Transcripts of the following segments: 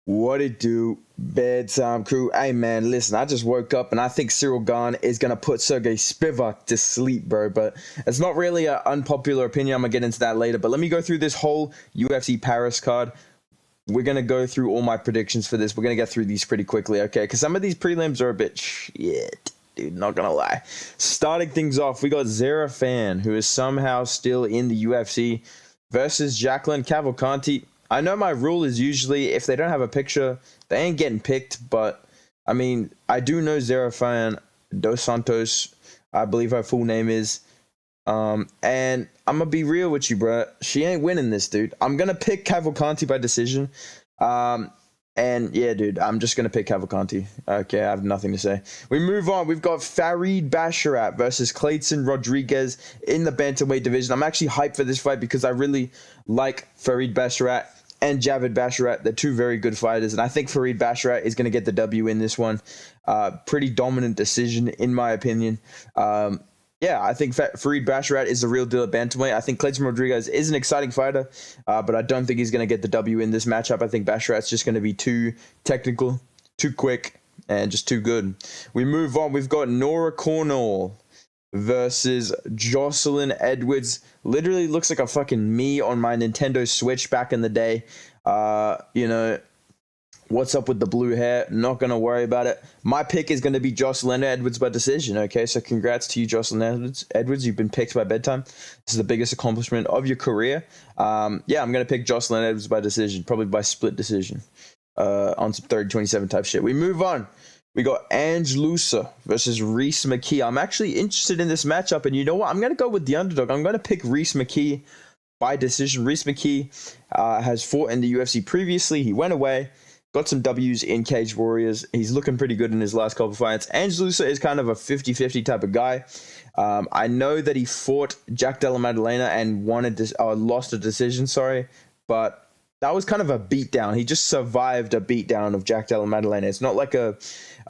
What it do, bedtime crew? Hey man, listen, I just woke up and I think Ciryl Gane is gonna put Sergei Spivak to sleep, bro. But it's not really an unpopular opinion. I'm gonna get into that later. But let me go through this whole UFC Paris card. We're gonna go through all my predictions for this. We're gonna get through these pretty quickly, okay? Because some of these prelims are a bit shit, dude. Not gonna lie. Starting things off, we got Zerafan, who is somehow still in the UFC, versus Jacqueline Cavalcanti. I know my rule is usually if they don't have a picture, they ain't getting picked. But I mean, I do know Zerafan dos Santos, I believe her full name is. And I'm gonna be real with you, bro. She ain't winning this, dude. I'm gonna pick Cavalcanti by decision. And yeah, dude, I'm just gonna pick Cavalcanti. Okay, I have nothing to say. We move on. We've got Farid Basharat versus Clayton Rodriguez in the bantamweight division. I'm actually hyped for this fight because I really like Farid Basharat and Javid Basharat. They're two very good fighters, and I think Farid Basharat is going to get the W in this one. Pretty dominant decision, in my opinion. Yeah, I think Farid Basharat is the real deal at bantamweight. I think Clayton Rodriguez is an exciting fighter, but I don't think he's going to get the W in this matchup. I think Basharat's just going to be too technical, too quick, and just too good. We move on. We've got Nora Cornell versus Jocelyn Edwards. Literally looks like a fucking me on my Nintendo Switch back in the day. You know, what's up with the blue hair? Not going to worry about it. My pick is going to be Jocelyn Edwards by decision, okay? So congrats to you, Jocelyn Edwards. You've been picked by Bedtime. This is the biggest accomplishment of your career. Yeah, I'm going to pick Jocelyn Edwards by decision, probably by split decision on some 30-27 type shit. We move on. We got Lusa versus Reese McKee. I'm actually interested in this matchup, and you know what? I'm going to go with the underdog. I'm going to pick Reese McKee by decision. Reese McKee has fought in the UFC previously. He went away, got some W's in Cage Warriors. He's looking pretty good in his last couple of fights. Lusa is kind of a 50-50 type of guy. I know that he fought Jack Della Maddalena and lost a decision, but that was kind of a beatdown. He just survived a beatdown of Jack Della Maddalena. It's not like a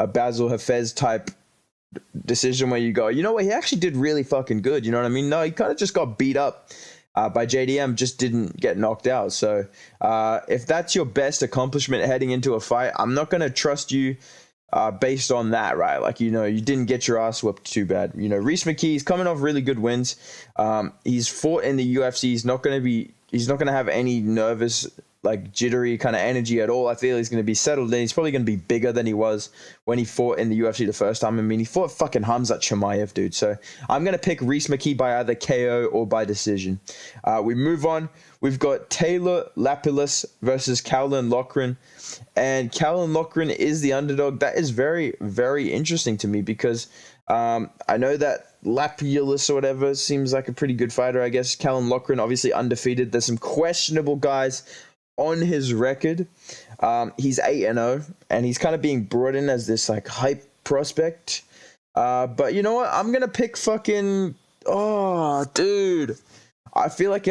Basil Hafez type decision where you go, you know what, he actually did really fucking good. You know what I mean? No, he kind of just got beat up by JDM, just didn't get knocked out. So if that's your best accomplishment heading into a fight, I'm not going to trust you based on that, right? Like, you know, you didn't get your ass whooped too bad. You know, Reese McKee is coming off really good wins. He's fought in the UFC. He's not going to have any nervous, like jittery kind of energy at all. I feel he's going to be settled in. He's probably going to be bigger than he was when he fought in the UFC the first time. I mean, he fought fucking Hamzat Chimaev, dude. So I'm going to pick Reese McKee by either KO or by decision. We move on. We've got Taylor Lapilus versus Carolyn Lochran. And Carolyn Lochran is the underdog. That is very, very interesting to me because I know that Lapilus or whatever seems like a pretty good fighter, I guess. Carolyn Lochran, obviously undefeated. There's some questionable guys on his record. He's 8-0, and he's kind of being brought in as this like hype prospect. But you know what? I'm gonna pick fucking. Oh, dude. I feel like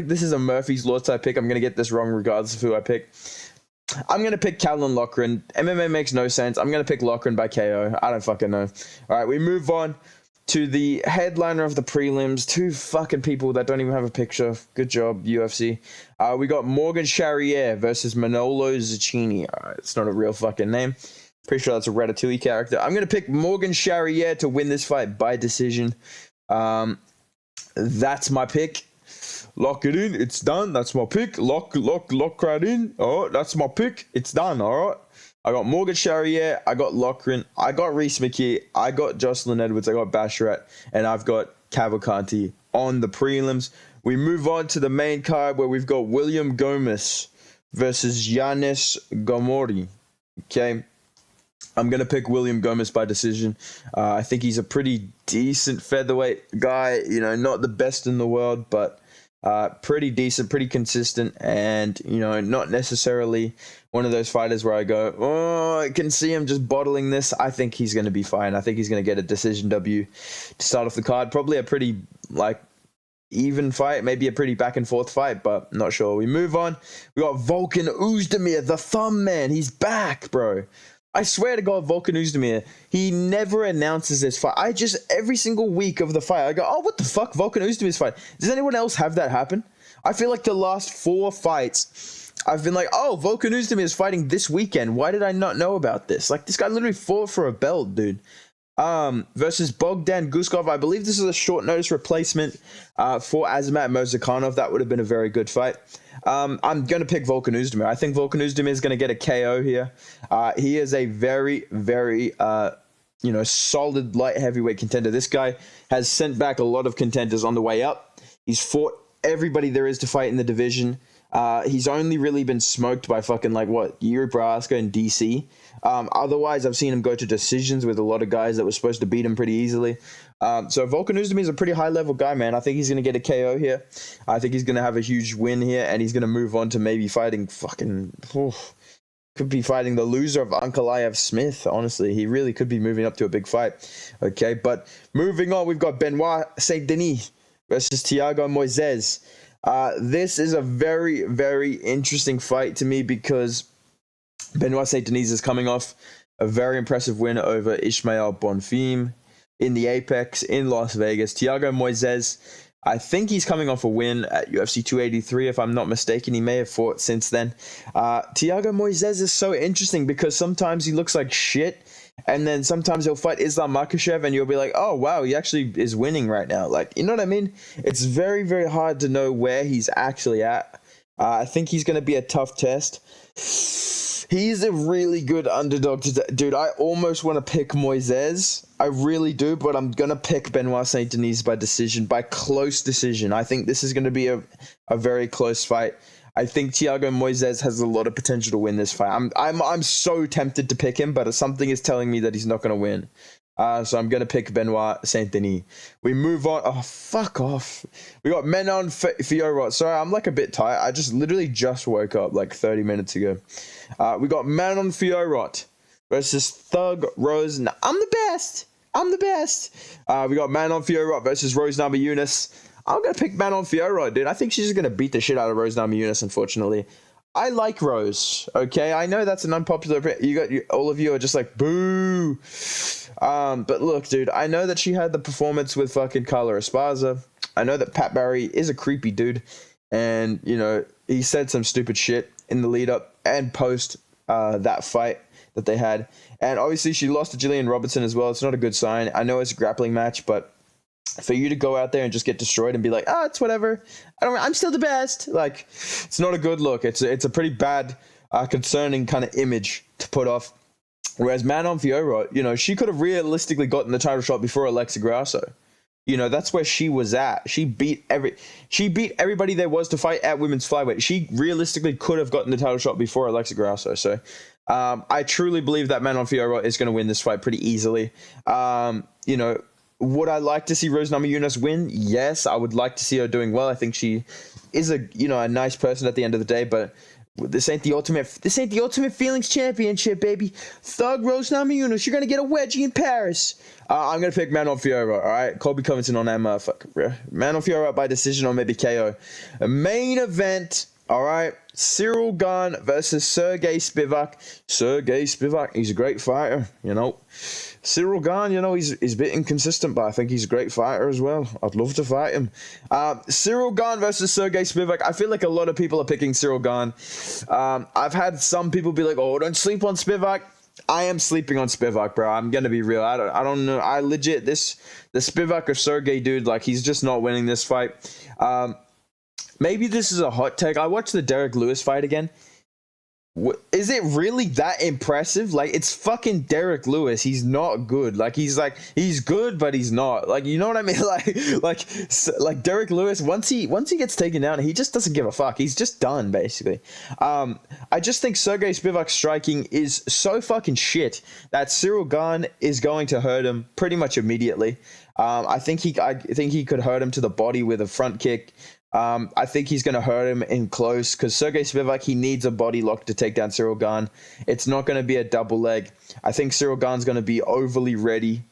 this is a Murphy's Law type pick. I'm gonna get this wrong regardless of who I pick. I'm going to pick Carolyn Lochran. MMA makes no sense. I'm going to pick Lochran by KO. I don't fucking know. All right, we move on to the headliner of the prelims. Two fucking people that don't even have a picture. Good job, UFC. We got Morgan Charrier versus Manolo Zucchini. All right, it's not a real fucking name. Pretty sure that's a Ratatouille character. I'm going to pick Morgan Charrier to win this fight by decision. That's my pick. Lock it in. It's done. That's my pick. Lock right in. Oh, that's my pick. It's done. All right. I got Morgan Charrier. I got Lochran. I got Reese McKee. I got Jocelyn Edwards. I got Basharat. And I've got Cavalcanti on the prelims. We move on to the main card where we've got William Gomez versus Giannis Gamori. Okay. I'm going to pick William Gomez by decision. I think he's a pretty decent featherweight guy. You know, not the best in the world, but pretty decent, pretty consistent, and, you know, not necessarily one of those fighters where I go, oh, I can see him just bottling this. I think he's going to be fine. I think he's going to get a decision W to start off the card. Probably a pretty, like, even fight, maybe a pretty back and forth fight, but not sure. We move on. We got Vulcan Uzdamir, the thumb man. He's back, bro. I swear to God, Vulcan Uzdamir, he never announces this fight. Every single week of the fight, I go, oh, what the fuck, Vulcan Uzdamir's fight. Does anyone else have that happen? I feel like the last 4 fights, I've been like, oh, Vulcan Uzdamir is fighting this weekend. Why did I not know about this? Like, this guy literally fought for a belt, dude. Versus Bogdan Gustav. I believe this is a short notice replacement for Azamat Murzakanov. That would have been a very good fight. I'm going to pick Vulcan Uzdamir. I think Vulcan Uzdamir is going to get a KO here. He is a very, very, solid light heavyweight contender. This guy has sent back a lot of contenders on the way up. He's fought everybody there is to fight in the division. He's only really been smoked by fucking Yuri Prohaska and DC. Otherwise, I've seen him go to decisions with a lot of guys that were supposed to beat him pretty easily. So Vulcan Uzdamir is a pretty high-level guy, man. I think he's going to get a KO here. I think he's going to have a huge win here, and he's going to move on to maybe fighting could be fighting the loser of Ankalaev Smith, honestly. He really could be moving up to a big fight. Okay, but moving on, we've got Benoit Saint Denis versus Thiago Moises. This is a very, very interesting fight to me because Benoit Saint Denis is coming off a very impressive win over Ismael Bonfim in the Apex in Las Vegas. Thiago Moises, I think he's coming off a win at UFC 283, if I'm not mistaken. He may have fought since then. Thiago Moises is so interesting because sometimes he looks like shit, and then sometimes he'll fight Islam Makhachev, and you'll be like, oh, wow, he actually is winning right now. Like, you know what I mean? It's very, very hard to know where he's actually at. I think he's going to be a tough test. He's a really good underdog. Dude, I almost want to pick Moises. I really do, but I'm going to pick Benoit Saint Denis by decision, by close decision. I think this is going to be a very close fight. I think Thiago Moises has a lot of potential to win this fight. I'm so tempted to pick him, but something is telling me that he's not going to win. So I'm going to pick Benoit Saint Denis. We move on. Oh, fuck off. We got Manuel Fiora. Sorry, I'm like a bit tired. I literally just woke up like 30 minutes ago. We got Manuel Fiora versus Thug Rose. I'm the best. We got Manuel Fiora versus Rose Namajunas. I'm going to pick Manuel Fiora, dude. I think she's going to beat the shit out of Rose Namajunas, unfortunately. I like Rose, okay? I know that's an unpopular opinion. All of you are just like, boo. But look, dude, I know that she had the performance with fucking Carla Esparza. I know that Pat Barry is a creepy dude. And, he said some stupid shit in the lead up and post that fight that they had. And obviously she lost to Jillian Robertson as well. It's not a good sign. I know it's a grappling match, but for you to go out there and just get destroyed and be like, it's whatever. I'm still the best. Like, it's not a good look. It's a pretty bad, concerning kind of image to put off. Whereas Manon Fiora, she could have realistically gotten the title shot before Alexa Grasso. That's where she was at. She beat everybody there was to fight at women's flyweight. She realistically could have gotten the title shot before Alexa Grasso. So, I truly believe that Manon Fiora is going to win this fight pretty easily. Would I like to see Rose Namajunas win? Yes, I would like to see her doing well. I think she is a nice person at the end of the day, but this ain't the ultimate feelings championship, baby. Thug Rose Namajunas, you're gonna get a wedgie in Paris. I'm gonna pick Manon Fiora. All right, Colby Covington on that motherfucker. Manon Fiora by decision or maybe KO. A main event. All right, Ciryl Gane versus Sergei Spivak. Sergei Spivak, he's a great fighter, Ciryl Gane, he's a bit inconsistent, but I think he's a great fighter as well. I'd love to fight him. Ciryl Gane versus Sergei Spivak. I feel like a lot of people are picking Ciryl Gane. I've had some people be like, oh, don't sleep on Spivak. I am sleeping on Spivak, bro. I'm going to be real. I don't know. The Spivak or Sergei dude, like, he's just not winning this fight. Maybe this is a hot take. I watched the Derek Lewis fight again. Is it really that impressive? Like, it's fucking Derek Lewis. He's not good. Like, he's good, but he's not. Like, you know what I mean? Like Derek Lewis, once he gets taken down, he just doesn't give a fuck. He's just done, basically. I just think Sergei Spivak's striking is so fucking shit that Ciryl Gane is going to hurt him pretty much immediately. I think he could hurt him to the body with a front kick. I think he's going to hurt him in close because Sergei Spivak, he needs a body lock to take down Ciryl Gane. It's not going to be a double leg. I think Ciryl Gane's going to be overly ready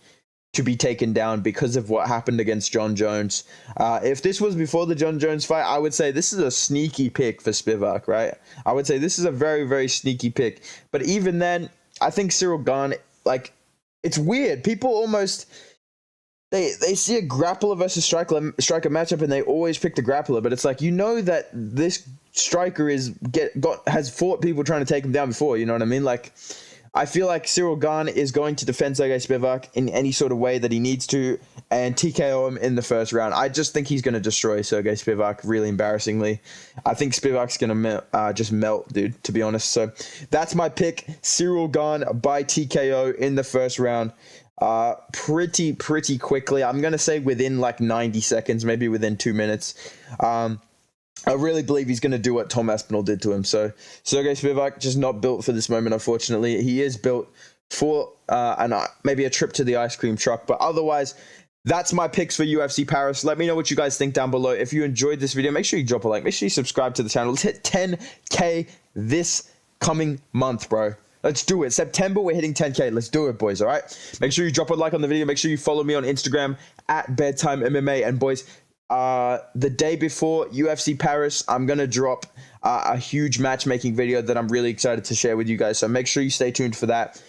to be taken down because of what happened against John Jones. If this was before the John Jones fight, I would say this is a sneaky pick for Spivak, right? I would say this is a very, very sneaky pick. But even then, I think Ciryl Gane, like, it's weird. People almost... they see a grappler versus striker matchup and they always pick the grappler, but it's like, you know that this striker has fought people trying to take him down before, you know what I mean? Like, I feel like Ciryl Gane is going to defend Sergei Spivak in any sort of way that he needs to and TKO him in the first round. I just think he's going to destroy Sergei Spivak really embarrassingly. I think Spivak's going to just melt, dude, to be honest. So that's my pick, Ciryl Gane by TKO in the first round. Pretty quickly. I'm going to say within like 90 seconds, maybe within 2 minutes. I really believe he's going to do what Tom Aspinall did to him. So Sergei Spivak just not built for this moment, unfortunately. He is built for maybe a trip to the ice cream truck. But otherwise, that's my picks for UFC Paris. Let me know what you guys think down below. If you enjoyed this video, make sure you drop a like. Make sure you subscribe to the channel. Let's hit 10K this coming month, bro. Let's do it. September, we're hitting 10K. Let's do it, boys, all right? Make sure you drop a like on the video. Make sure you follow me on Instagram at Bedtime MMA. And, boys, the day before UFC Paris, I'm going to drop a huge matchmaking video that I'm really excited to share with you guys. So make sure you stay tuned for that.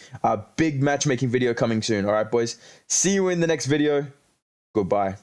Big matchmaking video coming soon. All right, boys. See you in the next video. Goodbye.